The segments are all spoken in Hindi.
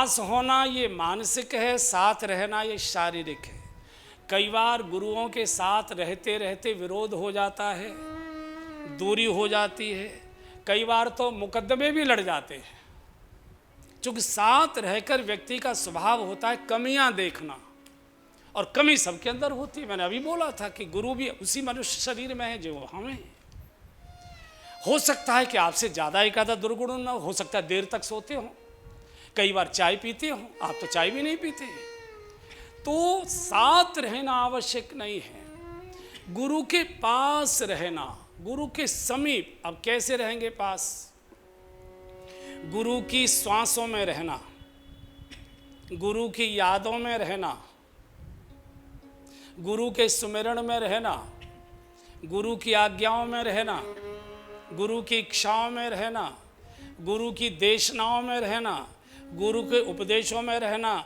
पास होना ये मानसिक है, साथ रहना ये शारीरिक है। कई बार गुरुओं के साथ रहते रहते विरोध हो जाता है, दूरी हो जाती है, कई बार तो मुकदमे भी लड़ जाते हैं। क्योंकि साथ रहकर व्यक्ति का स्वभाव होता है कमियां देखना, और कमी सबके अंदर होती है। मैंने अभी बोला था कि गुरु भी उसी मनुष्य शरीर में है जो हमें। हो सकता है कि आपसे ज़्यादा एक आधा दुर्गुण ना हो सकता है, देर तक सोते हो, कई बार चाय पीते हो, आप तो चाय भी नहीं पीते। तो साथ रहना आवश्यक नहीं है, गुरु के पास रहना, गुरु के समीप। अब कैसे रहेंगे पास? गुरु की श्वासों में रहना, गुरु की यादों में रहना, गुरु के सुमिरन में रहना, गुरु की आज्ञाओं में रहना, गुरु की इच्छाओं में रहना, गुरु की देशनाओं में रहना, गुरु के उपदेशों में रहना।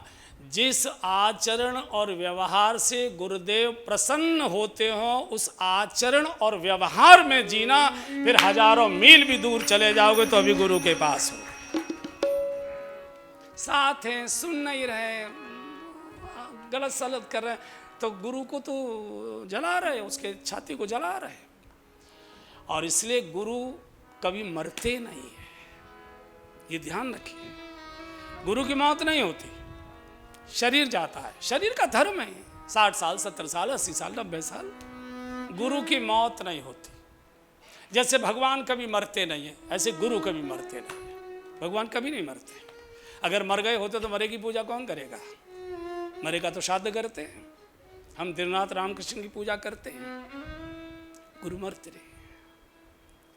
जिस आचरण और व्यवहार से गुरुदेव प्रसन्न होते हो उस आचरण और व्यवहार में जीना, फिर हजारों मील भी दूर चले जाओगे तो अभी गुरु के पास हो। साथ हैं, सुन नहीं रहे, गलत सलत कर रहे, तो गुरु को तो जला रहे, उसके छाती को जला रहे। और इसलिए गुरु कभी मरते नहीं है, ये ध्यान रखिए। गुरु की मौत नहीं होती, शरीर जाता है, शरीर का धर्म है। 60 साल, 70 साल, 80 साल, 90 साल, गुरु की मौत नहीं होती। जैसे भगवान कभी मरते नहीं है, ऐसे गुरु कभी मरते नहीं है। भगवान कभी नहीं मरते। अगर मर गए होते तो मरे की पूजा कौन करेगा? मरेगा तो श्राद्ध करते हैं, हम दिनरात रामकृष्ण की पूजा करते हैं। गुरु मरते रहे,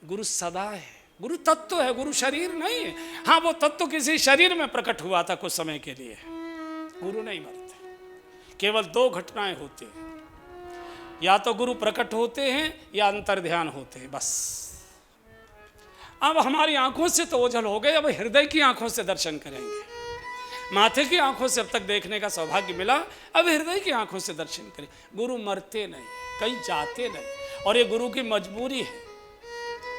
गुरु सदा है, गुरु तत्व है, गुरु शरीर नहीं है। हाँ, वो तत्व किसी शरीर में प्रकट हुआ था कुछ समय के लिए। गुरु नहीं मरते। केवल 2 घटनाएं होती हैं, या तो गुरु प्रकट होते हैं या अंतर्ध्यान होते हैं, बस। अब हमारी आंखों से तो ओझल हो गए, अब हृदय की आंखों से दर्शन करेंगे। माथे की आंखों से अब तक देखने का सौभाग्य मिला, अब हृदय की आंखों से दर्शन करें। गुरु मरते नहीं, कहीं जाते नहीं, और ये गुरु की मजबूरी है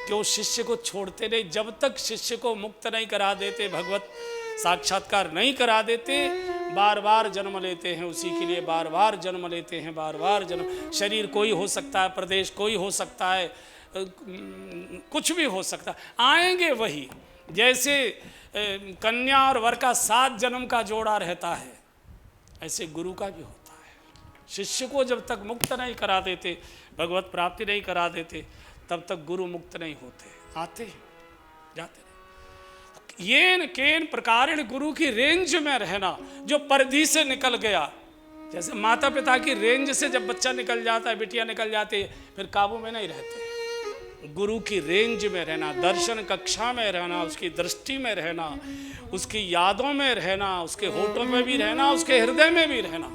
कि वो शिष्य को छोड़ते नहीं। जब तक शिष्य को मुक्त नहीं करा देते, भगवत साक्षात्कार नहीं करा देते, बार बार जन्म लेते हैं उसी के लिए, बार बार जन्म लेते हैं, बार बार जन्म। शरीर कोई हो सकता है, प्रदेश कोई हो सकता है, कुछ भी हो सकता है, आएंगे वही। जैसे कन्या और वर का 7 जन्म का जोड़ा रहता है, ऐसे गुरु का भी होता है। शिष्य को जब तक मुक्त नहीं करा देते, भगवत प्राप्ति नहीं करा देते, तब तक गुरु मुक्त नहीं होते। आते हैं, जाते नहीं। येन केन प्रकारेण गुरु की रेंज में रहना, जो परिधि से निकल गया। जैसे माता पिता की रेंज से जब बच्चा निकल जाता है, बिटिया निकल जाती है, फिर काबू में नहीं रहते। गुरु की रेंज में रहना, दर्शन कक्षा में रहना, उसकी दृष्टि में रहना, उसकी यादों में रहना, उसके होठों में भी रहना, उसके हृदय में भी रहना,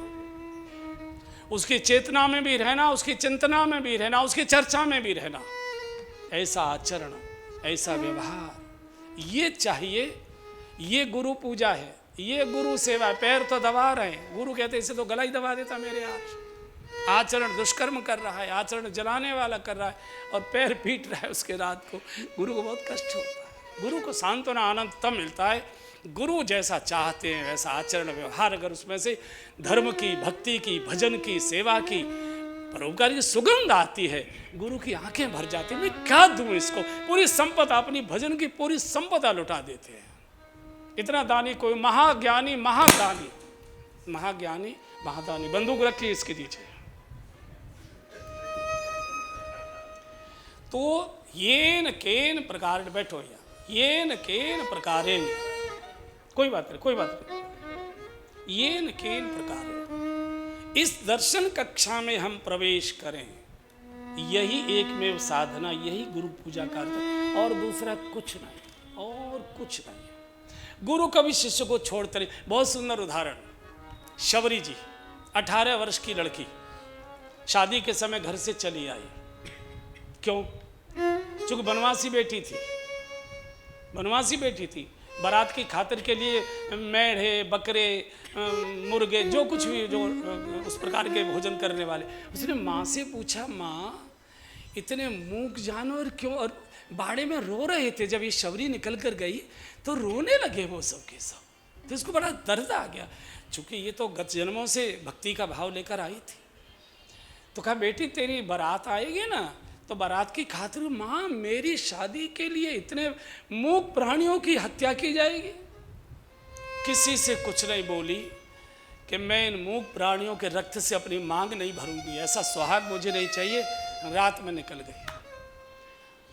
उसकी चेतना में भी रहना, उसकी चिंतना में भी रहना, उसकी चर्चा में भी रहना। ऐसा आचरण, ऐसा व्यवहार ये चाहिए। ये गुरु पूजा है, ये गुरु सेवा। पैर तो दबा रहे हैं, गुरु कहते इसे तो गला ही दबा देता मेरे यार। आचरण दुष्कर्म कर रहा है, आचरण जलाने वाला कर रहा है, और पैर पीट रहा है उसके रात को। गुरु को बहुत कष्ट होता है। गुरु को सांत्वना आनंद तब मिलता है, गुरु जैसा चाहते हैं वैसा आचरण व्यवहार, अगर उसमें से धर्म की, भक्ति की, भजन की, सेवा की, परोपकार की सुगंध आती है, गुरु की आंखें भर जाती हैं। मैं क्या दूं इसको? पूरी संपदा, अपनी भजन की पूरी संपदा लुटा देते हैं। इतना दानी कोई, महाज्ञानी महादानी, महाज्ञानी महादानी। बंदूक रखिए इसके नीचे। तो येन केन प्रकार, बैठो या, येन केन प्रकारेण, कोई बात नहीं, कोई बात नहीं, येन केन प्रकारेण, इस दर्शन कक्षा में हम प्रवेश करें, यही एकमेव साधना, यही गुरु पूजा का अर्थ है, और दूसरा कुछ नहीं, और कुछ नहीं। गुरु कभी शिष्य को छोड़ते नहीं। बहुत सुंदर उदाहरण, शबरी जी, 18 वर्ष की लड़की, शादी के समय घर से चली आई। क्यों? चूंकि बनवासी बेटी थी, बनवासी बेटी थी। बारात की खातिर के लिए मेढ़े, बकरे, मुर्गे, जो कुछ भी, जो उस प्रकार के भोजन करने वाले। उसने माँ से पूछा, माँ इतने मूक जानवर क्यों? और बाड़े में रो रहे थे। जब ये शबरी निकल कर गई तो रोने लगे वो सब के सब। तो इसको बड़ा दर्द आ गया, चूंकि ये तो गत जन्मों से भक्ति का भाव लेकर आई थी। तो कहा बेटी तेरी बारात आएगी ना, तो बारात की खातिर माँ मेरी शादी के लिए इतने मूक प्राणियों की हत्या की जाएगी। किसी से कुछ नहीं बोली कि मैं इन मूक प्राणियों के रक्त से अपनी मांग नहीं भरूंगी, ऐसा सुहाग मुझे नहीं चाहिए। रात में निकल गई,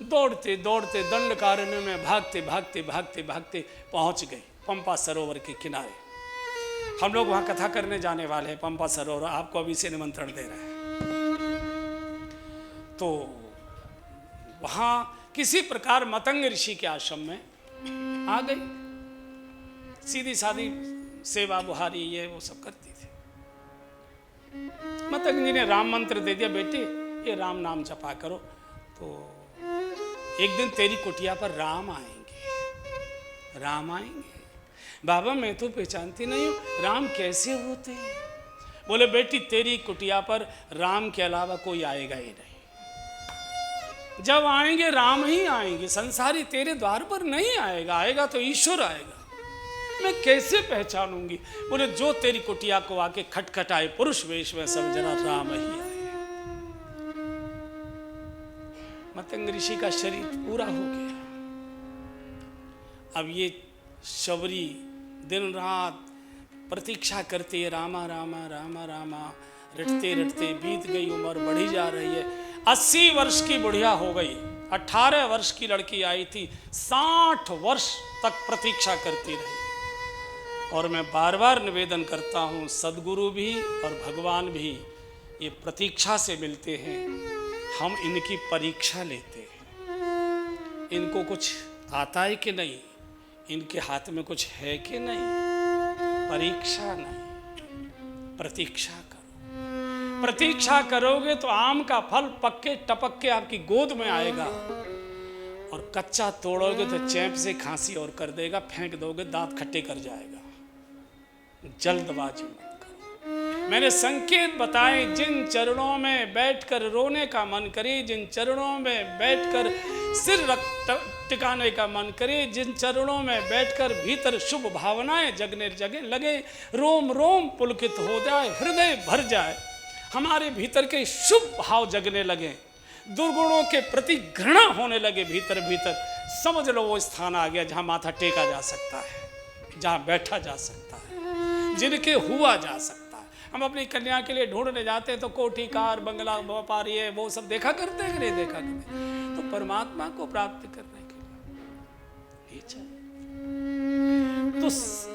दौड़ते दौड़ते दंडकारण्य में भागते भागते भागते भागते पहुंच गई पंपा सरोवर के किनारे। हम लोग वहां कथा करने जाने वाले हैं पंपा सरोवर, आपको अभी से निमंत्रण दे रहे हैं। तो वहां किसी प्रकार मतंग ऋषि के आश्रम में आ गई, सीधी सादी सेवा बुहारी ये वो सब करती थी। मतंग जी ने राम मंत्र दे दिया, बेटी ये राम नाम जपा करो, तो एक दिन तेरी कुटिया पर राम आएंगे, राम आएंगे। बाबा मैं तो पहचानती नहीं हूँ, राम कैसे होते हैं? बोले बेटी तेरी कुटिया पर राम के अलावा कोई आएगा ही नहीं। जब आएंगे राम ही आएंगे, संसारी तेरे द्वार पर नहीं आएगा, आएगा तो ईश्वर आएगा। मैं कैसे पहचानूंगी? बोले जो तेरी कुटिया को आके खटखटाए पुरुष वेश में समझना राम ही आए। मतंग ऋषि का शरीर पूरा हो गया। अब ये शबरी दिन रात प्रतीक्षा करती है, रामा रामा रामा रामा, रटते रटते बीत गई उम्र, बढ़ी जा रही है। 80 वर्ष की बुढ़िया हो गई, 18 वर्ष की लड़की आई थी, 60 वर्ष तक प्रतीक्षा करती रही। और मैं बार बार निवेदन करता हूँ, सद्गुरु भी और भगवान भी ये प्रतीक्षा से मिलते हैं, हम इनकी परीक्षा लेते हैं। इनको कुछ आता है कि नहीं, इनके हाथ में कुछ है कि नहीं, परीक्षा नहीं, प्रतीक्षा करो। प्रतीक्षा करोगे तो आम का फल पक्के टपक के आपकी गोद में आएगा, और कच्चा तोड़ोगे तो चैंप से खांसी और कर देगा, फेंक दोगे दांत खट्टे कर जाएगा। जल्दबाजी मत करो। मैंने संकेत बताए, जिन चरणों में बैठकर रोने का मन करे, जिन चरणों में बैठकर सिर टिकाने का मन करे, जिन चरणों में बैठकर भीतर शुभ भावनाएं जगने जगे लगे, रोम रोम पुलकित हो जाए, हृदय भर जाए, हमारे भीतर के शुभ भाव जगने लगे, दुर्गुणों के प्रति घृणा होने लगे भीतर भीतर, समझ लो वो स्थान आ गया जहां माथा टेका जा सकता है, जहां बैठा जा सकता है, जिनके हुआ जा सकता है। हम अपनी कन्या के लिए ढूंढने जाते हैं तो कोठी कार बंगला व्यापारी है वो सब देखा करते हैं कि नहीं देखा करते? तो परमात्मा को प्राप्त करने के लिए ये चाहिए। तो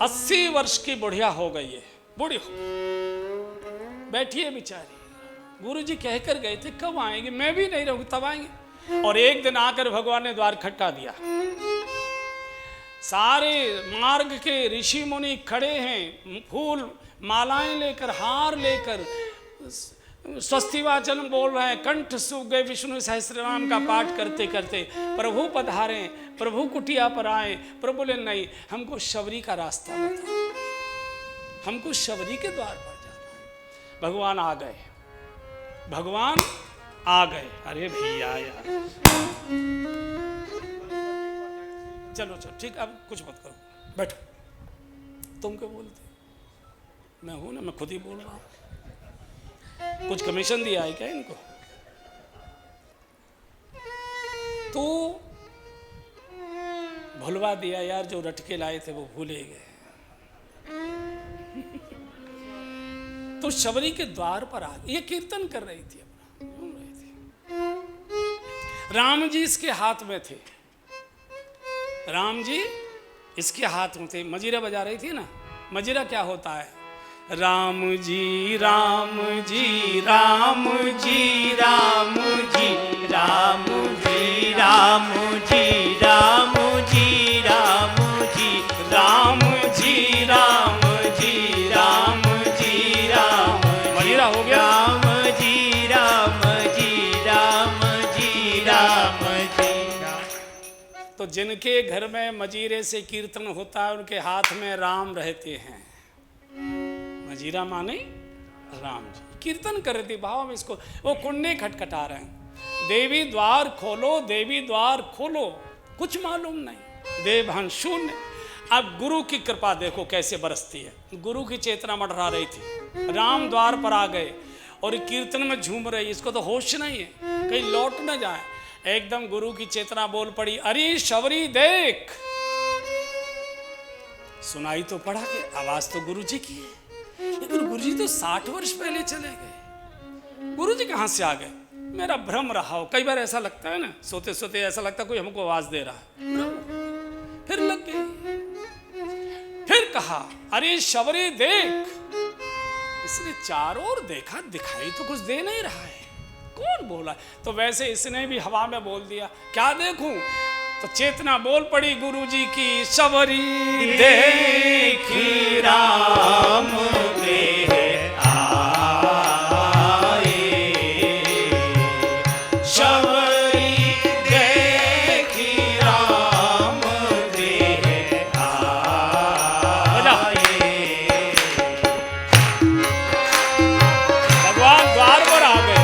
80 वर्ष की बुढ़िया हो गई है, बूढ़ी हो बैठी है बेचारी। गुरुजी कहकर गए थे कब आएंगे, मैं भी नहीं रहूंगी तब आएंगे। और एक दिन आकर भगवान ने द्वार खटका दिया। सारे मार्ग के ऋषि मुनि खड़े हैं, फूल मालाएं लेकर, हार लेकर, स्वस्तिवाचन बोल रहे हैं, कंठ सूख गए विष्णु सहस्त्रनाम का पाठ करते करते। प्रभु पधारे, प्रभु कुटिया पर आए। प्रभु बोले नहीं, हमको शबरी का रास्ता बताओ, हमको शबरी के द्वार पर जाना है। भगवान आ गए, भगवान आ गए। अरे भैया यार, चलो चलो ठीक, अब कुछ मत करो, बैठो। तुम क्या बोलते? मैं हूं ना, मैं खुद ही बोल रहा हूं। कुछ कमीशन दिया है क्या इनको? तो भुलवा दिया यार, जो रटके लाए थे वो भूले गए। तो शबरी के द्वार पर आ गई, ये कीर्तन कर रही थी, अपना घूम रही थी। राम जी इसके हाथ में थे, राम जी इसके हाथ में थे, मजीरा बजा रही थी ना। मजीरा क्या होता है? राम जी राम जी राम जी राम जी राम जी राम जी राम जी राम जी राम जी राम जी राम जी राम। मजीरा हो गया। राम जी राम जी राम जी राम जी राम। तो जिनके घर में मजीरे से कीर्तन होता है उनके हाथ में राम रहते हैं। मजीरा माने राम जी कीर्तन कर रही थी भाव में, इसको वो कुंडे खटखटा रहे हैं, देवी द्वार खोलो, देवी द्वार खोलो। कुछ मालूम नहीं, देवभान शून्य। अब गुरु की कृपा देखो कैसे बरसती है। गुरु की चेतना मंडरा रही थी, राम द्वार पर आ गए और कीर्तन में झूम रही। इसको तो होश नहीं है कहीं लौट न जाए। एकदम गुरु की चेतना बोल पड़ी, अरे शबरी देख। सुनाई तो पड़ा कि आवाज तो गुरु जी की है, लेकिन गुरु जी तो 60 वर्ष पहले चले गए। गुरु जी कहां से आ गए? मेरा भ्रम रहा हो। कई बार ऐसा लगता है ना, सोते सोते ऐसा लगता है कोई हमको आवाज दे रहा है। फिर लग गई, फिर कहा, अरे शबरी देख। इसने चारों ओर देखा, दिखाई तो कुछ दे नहीं रहा है, कौन बोला? तो वैसे इसने भी हवा में बोल दिया, क्या देखूं? तो चेतना बोल पड़ी गुरु जी की, शबरी देखी राम देह आए, शबरी देखी राम देह आए। भगवान द्वार पर आ गए।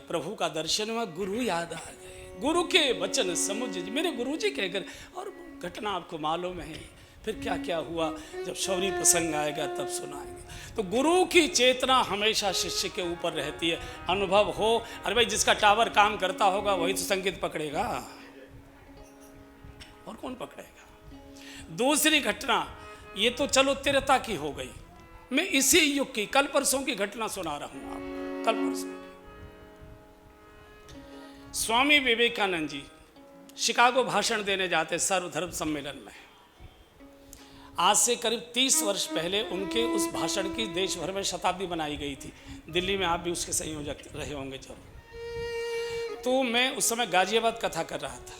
प्रभु का दर्शन हुआ, गुरु याद आ गए, गुरु के वचन समझ मेरे गुरु जी कहकर। और घटना आपको मालूम है फिर क्या क्या हुआ, जब शौरी प्रसंग आएगा तब सुनाएंगे। तो गुरु की चेतना हमेशा शिष्य के ऊपर रहती है। अनुभव हो, अरे भाई जिसका टावर काम करता होगा वही तो संगीत पकड़ेगा, और कौन पकड़ेगा। दूसरी घटना, ये तो चलो तिरता की हो गई, मैं इसी युग की कल परसों की घटना सुना रहा हूं आपको। कल परसों स्वामी विवेकानंद जी शिकागो भाषण देने जाते सर्वधर्म सम्मेलन में। आज से करीब 30 वर्ष पहले उनके उस भाषण की देश भर में शताब्दी बनाई गई थी। दिल्ली में आप भी उसके संयोजक रहे होंगे जरूर। तो मैं उस समय गाजियाबाद कथा कर रहा था,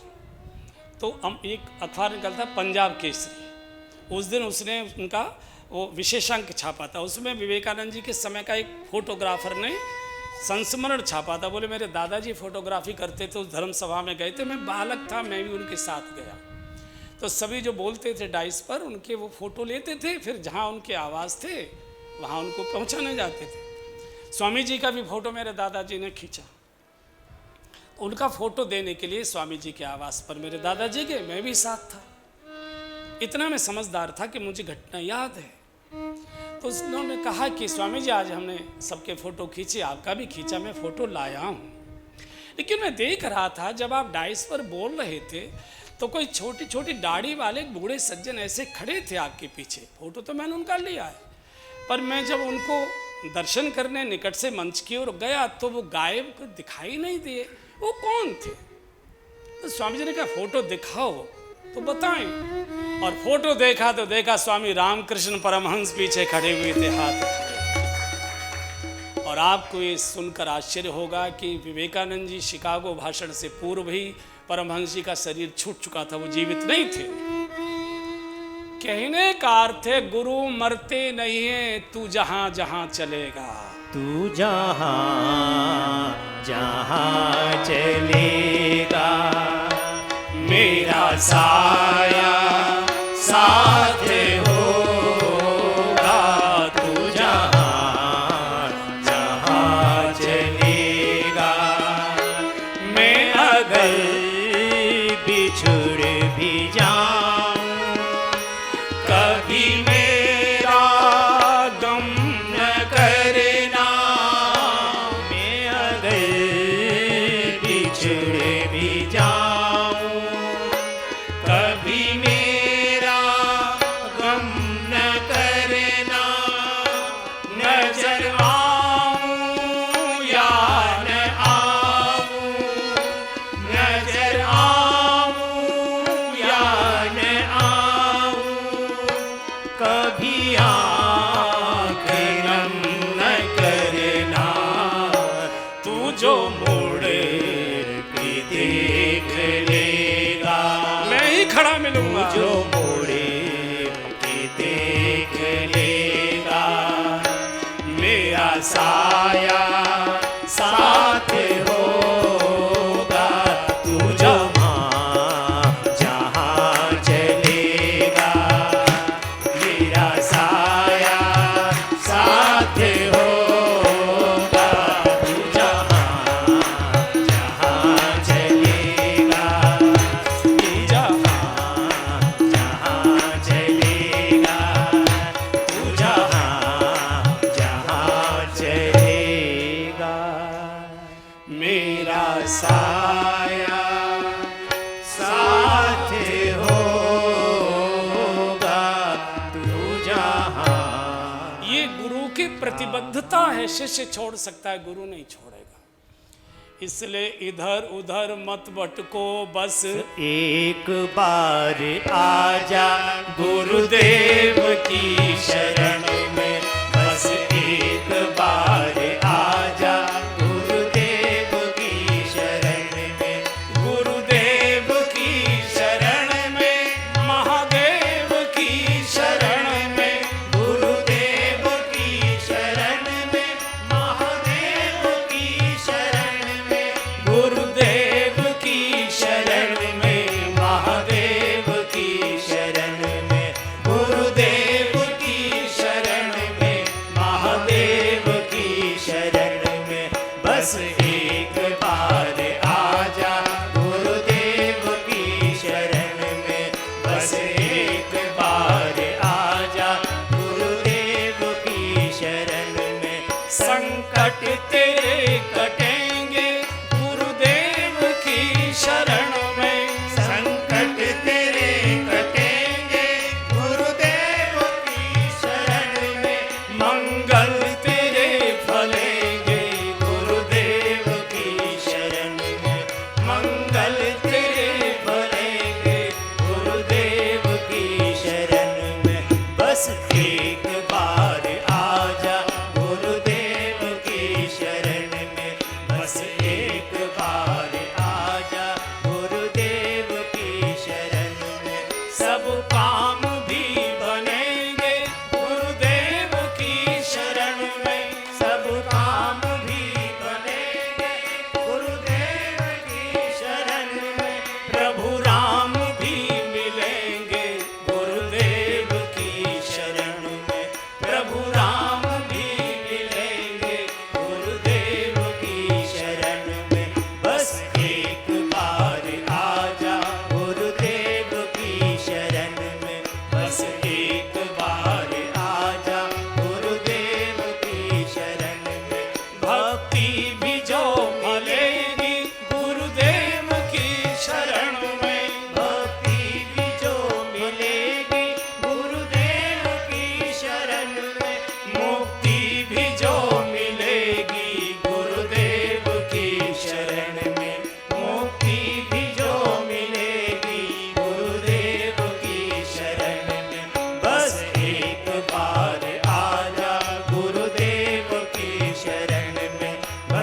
तो हम एक अखबार निकलता पंजाब केसरी, उस दिन उसने उनका वो विशेषांक छापा था। उसमें विवेकानंद जी के समय का एक फोटोग्राफर ने संस्मरण छापा था। बोले मेरे दादाजी फोटोग्राफी करते थे, उस धर्म सभा में गए थे, मैं बालक था, मैं भी उनके साथ गया। तो सभी जो बोलते थे डाइस पर उनके वो फोटो लेते थे, फिर जहाँ उनके आवाज़ थे वहाँ उनको पहुँचाने जाते थे। स्वामी जी का भी फोटो मेरे दादाजी ने खींचा। उनका फोटो देने के लिए स्वामी जी के आवास पर मेरे दादाजी गए, मैं भी साथ था। इतना मैं समझदार था कि मुझे घटना याद है। तो उन्होंने कहा कि स्वामी जी आज हमने सबके फ़ोटो खींचे, आपका भी खींचा, मैं फ़ोटो लाया हूँ। लेकिन मैं देख रहा था जब आप डाइस पर बोल रहे थे तो कोई छोटी छोटी दाढ़ी वाले बूढ़े सज्जन ऐसे खड़े थे आपके पीछे। फ़ोटो तो मैंने उनका लिया है, पर मैं जब उनको दर्शन करने निकट से मंच की ओर गया तो वो गायब दिखाई नहीं दिए। वो कौन थे? तो स्वामी जी ने कहा फ़ोटो दिखाओ तो बताएं। और फोटो देखा तो देखा स्वामी रामकृष्ण परमहंस पीछे खड़े हुए थे हाथ उठाए। और आपको ये सुनकर आश्चर्य होगा कि विवेकानंद जी शिकागो भाषण से पूर्व ही परमहंस जी का शरीर छूट चुका था, वो जीवित नहीं थे। कहने का अर्थ है गुरु मरते नहीं है, तू जहां जहां चलेगा, तू जहां जहां चलेगा, मेरा साया साथ होगा। तू जहां जहां चलेगा, मैं अगर बिछुड़ भी जाऊं, कभी मेरा गम न करना, मैं अगर बिछुड़ भी जाऊं, कभी मेरा गम न करना। नजर आऊं या न आऊं, नजर आऊं या न आऊं, कभी आँख नम न करना, तू जो मोड़ के देख लेगा, मैं ही खड़ा मिलूंगा। जो मोड़े के देख लेगा, मेरा साया साथ होगा, तू जहाँ जहाँ चलेगा, मेरा साया साथ होगा, तू जहाँ जहाँ चलेगा, तू जहाँ जहाँ चलेगा, तू जहाँ जहाँ चलेगा, मेरा साया साथ होगा, तू जहाँ। ये गुरु की प्रतिबद्धता है, शिष्य छोड़ सकता है, गुरु नहीं छोड़ेगा। इसलिए इधर उधर मत भटको, बस एक बार आजा गुरुदेव की शरण में, बस एक बार आजा गुरुदेव की शरण में, गुरुदेव की शरण में, महादेव की शरण में, गुरुदेव की शरण में, महादेव की शरण में, गुरुदेव की शरण में, महादेव की शरण में, गुरुदेव की शरण में, महादेव की शरण में, बस एक बार आजा गुरुदेव की शरण में, बस एक बार आजा गुरुदेव की शरण में, संकट तेरे कटेंगे गुरुदेव की शरण में, संकट तेरे कटेंगे गुरुदेव की शरण में, मंगल तेरे फलेंगे गुरुदेव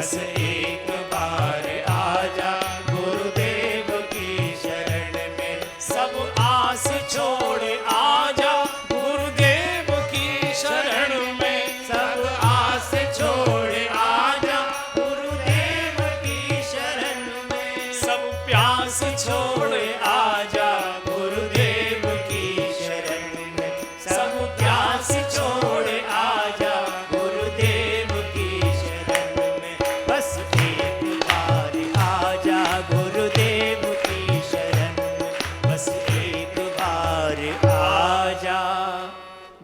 बस एक बार आजा गुरुदेव की शरण में, सब आस छोड़ आजा गुरुदेव की शरण में, सब आस छोड़ आजा गुरुदेव की शरण में, सब प्यास छोड़ आजा गुरुदेव की शरण में, सब प्यास छोड़ आजा गुरुदेव की शरण में, बस एक बार आजा गुरुदेव की शरण में, बस एक बार आजा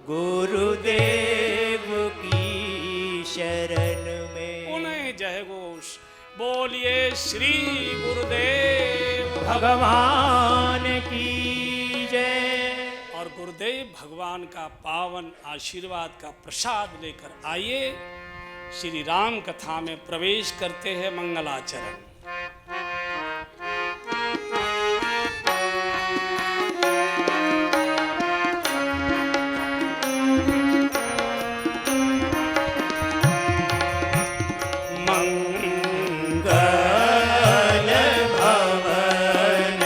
गुरुदेव की शरण में। पुनः जय घोष बोलिए श्री गुरुदेव भगवान की जय। और गुरुदेव भगवान का पावन आशीर्वाद का प्रसाद लेकर आइए श्री राम कथा में प्रवेश करते हैं मंगलाचरण। मंगल भवन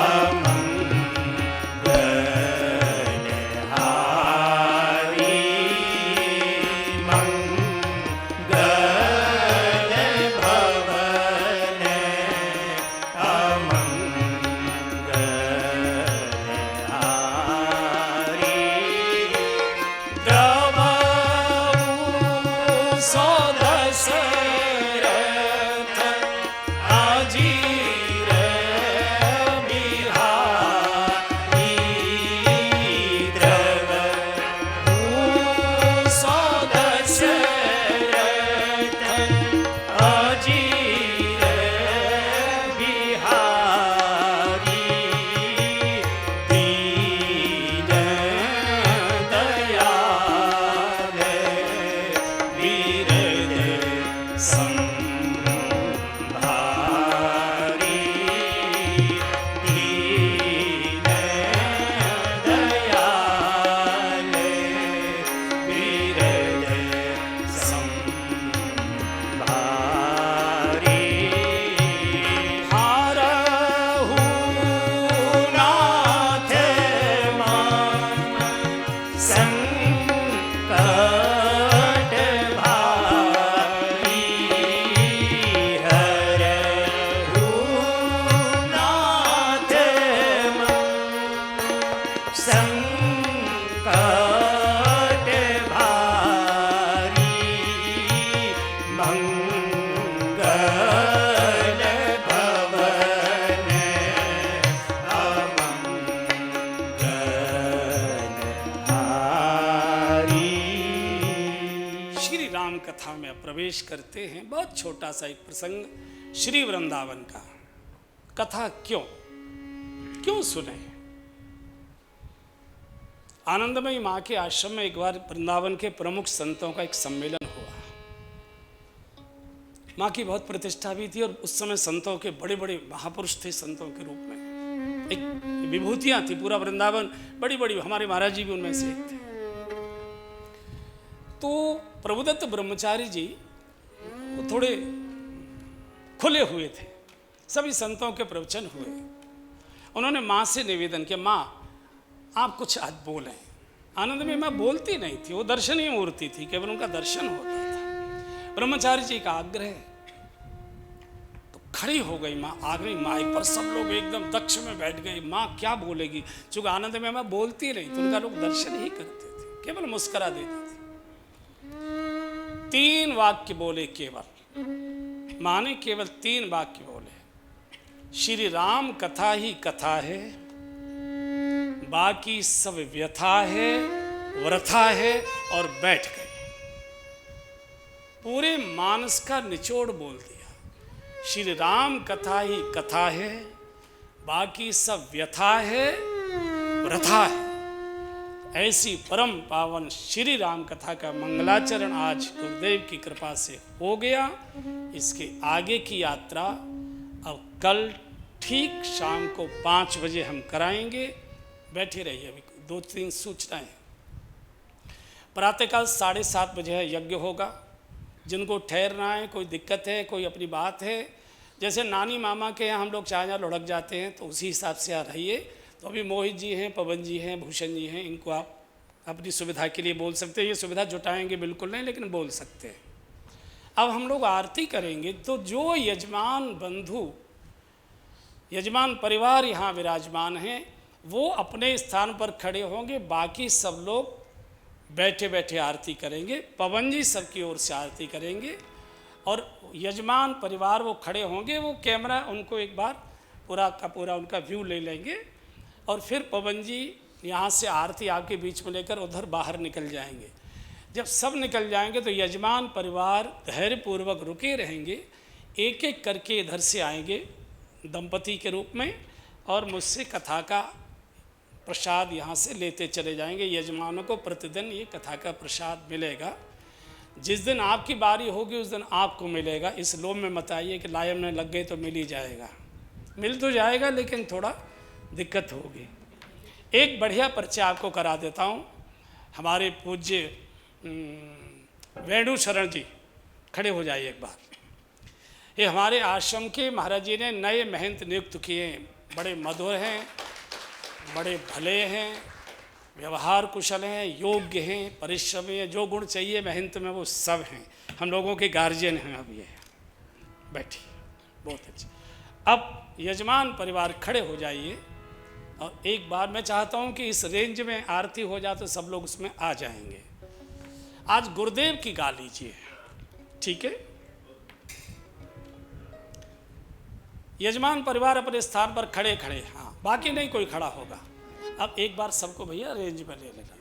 अमंगल हारी, मंगल भवन अमंगल हारी, द्रवहु सो दशरथ अजीर बिहारी, द्रवहु सो दशरथ अजीर बिहारी, दीन दयाल वीरद संभारी, दीन दयाल वीरद संभारी, हारहु नाथ मान संकट भारी, हरहु नाथ मान संकट भारी, मंगल भवन अमंगल हारी। श्री राम कथा में अब प्रवेश करते हैं। बहुत छोटा सा एक प्रसंग श्री वृंदावन का। कथा क्यों सुने? आनंदमयी माँ के आश्रम में एक बार वृंदावन के प्रमुख संतों का एक सम्मेलन हुआ। माँ की बहुत प्रतिष्ठा भी थी और उस समय संतों के बड़े बड़े महापुरुष थे। संतों के रूप में एक विभूतियां थी। पूरा वृंदावन बड़ी बड़ी, हमारे महाराज जी भी उनमें से एक थे। तो प्रभुदत्त ब्रह्मचारी जी वो थोड़े खुले हुए थे। सभी संतों के प्रवचन हुए। उन्होंने माँ से निवेदन किया, माँ आप कुछ आज बोलें। आनंद में माँ बोलती नहीं थी, वो दर्शनीय मूर्ति थी, केवल उनका दर्शन होता था। ब्रह्मचारी जी का आग्रह, तो खड़ी हो गई माँ, आ गई माइक पर। सब लोग एकदम दक्ष में बैठ गए। माँ क्या बोलेगी? चूंकि आनंद में माँ बोलती नहीं तो उनका लोग दर्शन ही करते थे, केवल मुस्कुरा देती थी। 3 वाक्य बोले केवल। माँ ने केवल 3 वाक्य बोले, श्री राम कथा ही कथा है, बाकी सब व्यथा है, वृथा है, और बैठ गए। पूरे मानस का निचोड़ बोल दिया। श्री राम कथा ही कथा है, बाकी सब व्यथा है, वृथा है। ऐसी परम पावन श्री राम कथा का मंगलाचरण आज गुरुदेव की कृपा से हो गया। इसके आगे की यात्रा अब कल ठीक शाम को 5 बजे हम कराएंगे। बैठे रहिए। अभी 2-3 सूचनाएं। प्रातःकाल 7:30 बजे यज्ञ होगा। जिनको ठहरना है, कोई दिक्कत है, कोई अपनी बात है, जैसे नानी मामा के यहाँ हम लोग चाहे लुढ़क जाते हैं तो उसी हिसाब से आप रहिए। तो अभी मोहित जी हैं, पवन जी हैं, भूषण जी हैं, इनको आप अपनी सुविधा के लिए बोल सकते हैं। ये सुविधा जुटाएंगे बिल्कुल नहीं, लेकिन बोल सकते हैं। अब हम लोग आरती करेंगे तो जो यजमान बंधु, यजमान परिवार यहाँ विराजमान हैं, वो अपने स्थान पर खड़े होंगे, बाकी सब लोग बैठे बैठे आरती करेंगे। पवन जी सबकी ओर से आरती करेंगे और यजमान परिवार वो खड़े होंगे, वो कैमरा उनको एक बार पूरा का पूरा उनका व्यू ले लेंगे और फिर पवन जी यहाँ से आरती आपके बीच में लेकर उधर बाहर निकल जाएंगे। जब सब निकल जाएंगे तो यजमान परिवार धैर्यपूर्वक रुके रहेंगे, एक एक करके इधर से आएंगे दंपति के रूप में और मुझसे कथा का प्रसाद यहाँ से लेते चले जाएंगे। यजमानों को प्रतिदिन ये कथा का प्रसाद मिलेगा। जिस दिन आपकी बारी होगी उस दिन आपको मिलेगा। इस लोभ में मत आइए कि लायम में लग गए तो मिल ही जाएगा। मिल तो जाएगा लेकिन थोड़ा दिक्कत होगी। एक बढ़िया परिचय आपको करा देता हूँ। हमारे पूज्य वेणु शरण जी, खड़े हो जाइए एक बार। ये हमारे आश्रम के महाराज जी ने नए महंत नियुक्त किए हैं। बड़े मधुर हैं, बड़े भले हैं, व्यवहार कुशल हैं, योग्य हैं, परिश्रमी हैं। जो गुण चाहिए महंत में वो सब हैं। हम लोगों के गार्जियन हैं। अब ये बैठिए, बहुत अच्छे। अब यजमान परिवार खड़े हो जाइए और एक बार मैं चाहता हूँ कि इस रेंज में आरती हो जाए तो सब लोग उसमें आ जाएंगे। आज गुरुदेव की गा लीजिए, ठीक है। यजमान परिवार अपने स्थान पर खड़े खड़े, हाँ, बाकी नहीं कोई खड़ा होगा। अब एक बार सबको भैया रेंज में ले लेना।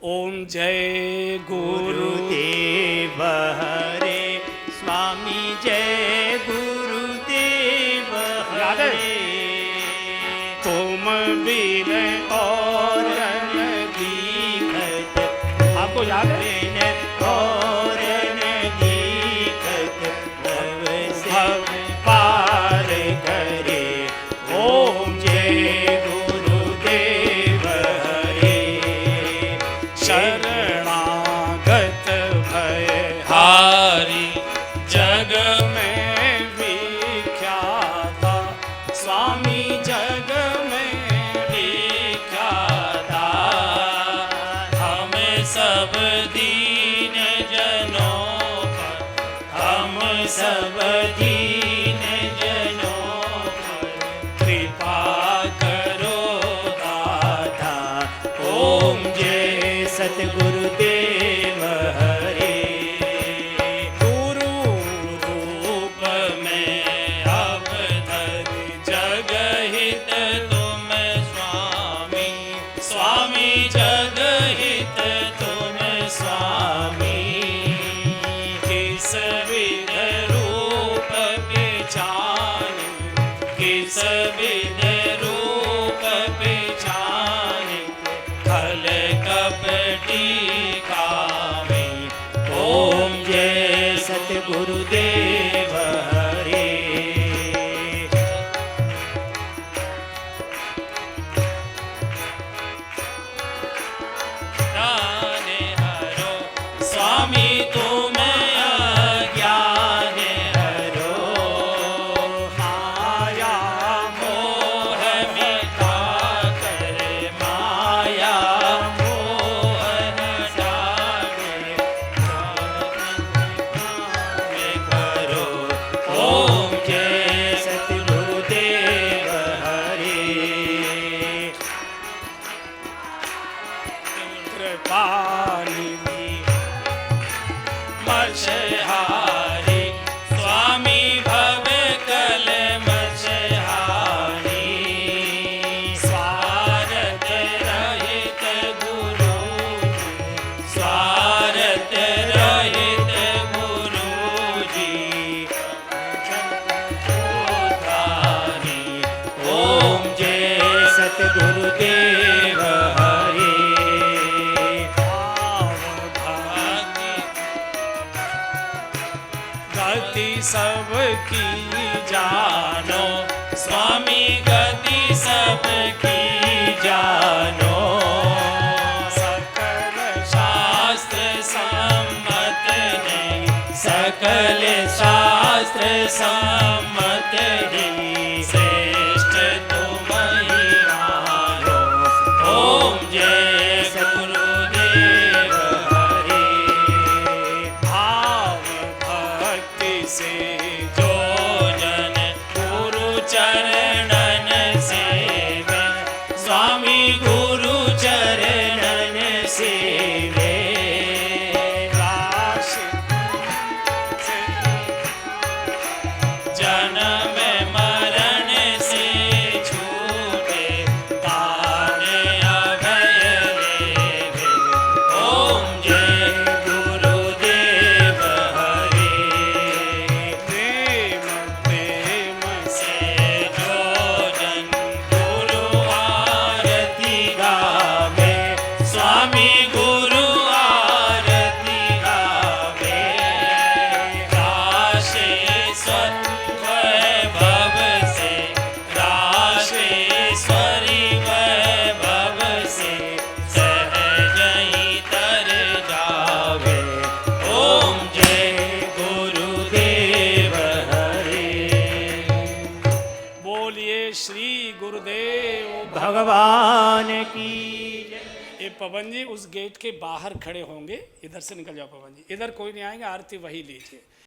ओम जय गुरुदेव हरे, स्वामी जय गुरुदेव याद है? हरे। तुम बिन और न दीखत, आपको याद है? और न दीखत, भव से भव पार करे। ओम जय गुरुदेव हरे। शरणागत भय हारी जग में विख्याता, स्वामी जग में विख्याता। हम सब दीन जनों पर, हम सब दीन जनों पर कृपा करो दाता। ओम जय सतगुरुदेव हरे। गुरु रूप में अवधर जग हित तुम स्वामी, स्वामी जग हित तुम स्वामी। किस विध रूप पहचान, किस विध रूप पहचान, खल कपटी कावे। ओम जय सतगुरुदेव हरे। ज्ञान हरो स्वामी तुम अज्ञान हरो। माया मोह मिटा कर, माया मोह हटा करो। ओम जय सतगुरुदेव हरे। कृपानिधि मछहारी, स्वामी भव कल मछहारी। स्वार्थ रहित गुरु, स्वार्थ रहित गुरु जी। ओम जय सतगुरुदेव हरे। गति सबकी जानो, स्वामी गति सबकी जानो। सकल शास्त्र सम्मत नहीं, सकल सकल शास्त्र सम्मत ही श्रेष्ठ तुम ही मानो। ओम जय गुरुदेव हरि। भाव भक्ति से जो जन गुरु चरणन सेवे, स्वामी गुरु चरणन सेवे। जन्म मरण से छूटे, दान अभय लेवे। ओम जय गुरुदेव हरि। प्रेम प्रेम से जो जन गुरु आरती गावे, स्वामी गुरु आरती गावे। राशेश्वर वैभव से, राशेश्वरी वैभव से सहज ही तर जावे। ओम जय गुरुदेव हरि। बोलिए श्री गुरुदेव भगवान की जय। ये पवन जी उस गेट के बाहर खड़े होंगे, इधर से निकल जाओ पवन जी, इधर कोई नहीं आएगा, आरती वही लीजिए।